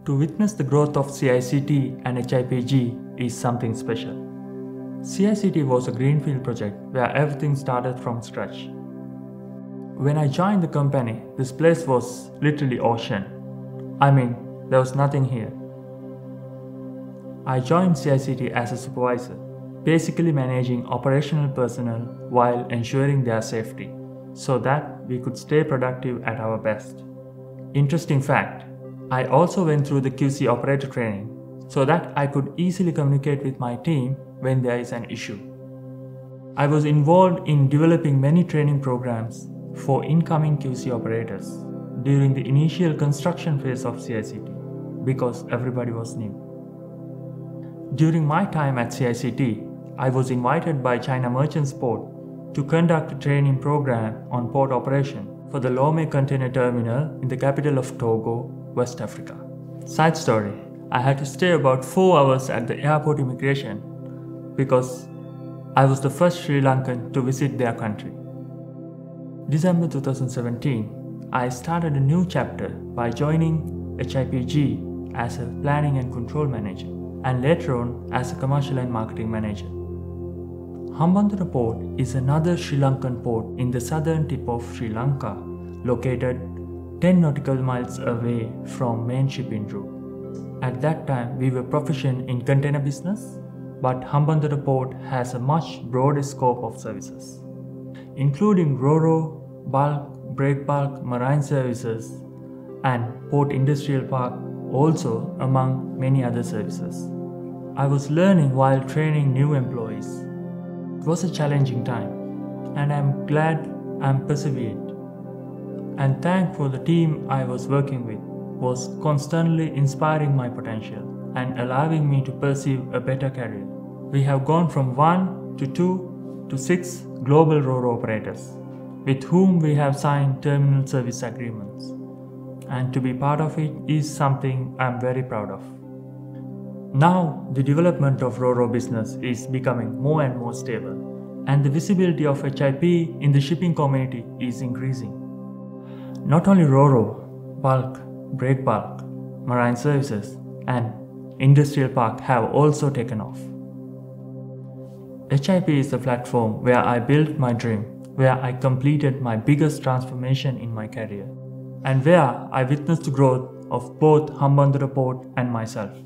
To witness the growth of CICT and HIPG is something special. CICT was a greenfield project where everything started from scratch. When I joined the company, this place was literally ocean. I mean, there was nothing here. I joined CICT as a supervisor, basically managing operational personnel while ensuring their safety, so that we could stay productive at our best. Interesting fact, I also went through the QC operator training so that I could easily communicate with my team when there is an issue. I was involved in developing many training programs for incoming QC operators during the initial construction phase of CICT because everybody was new. During my time at CICT, I was invited by China Merchants Port to conduct a training program on port operation for the Lomé container terminal in the capital of Togo, West Africa. Side story, I had to stay about 4 hours at the airport immigration because I was the first Sri Lankan to visit their country. December 2017, I started a new chapter by joining HIPG as a planning and control manager and later on as a commercial and marketing manager. Hambantota Port is another Sri Lankan port in the southern tip of Sri Lanka, located 10 nautical miles away from main shipping route. At that time, we were proficient in container business, but Hambantota Port has a much broader scope of services, including RoRo, bulk, break bulk, marine services, and port industrial park, also among many other services. I was learning while training new employees. It was a challenging time, and I'm glad I'm persevered. And thankful the team I was working with was constantly inspiring my potential and allowing me to pursue a better career. We have gone from 1 to 2 to 6 global RoRo operators, with whom we have signed terminal service agreements. And to be part of it is something I'm very proud of. Now, the development of RoRo business is becoming more and more stable, and the visibility of HIP in the shipping community is increasing. Not only RoRo, bulk, break bulk, marine services, and industrial park have also taken off. HIP is the platform where I built my dream, where I completed my biggest transformation in my career, and where I witnessed the growth of both Hambantota Port and myself.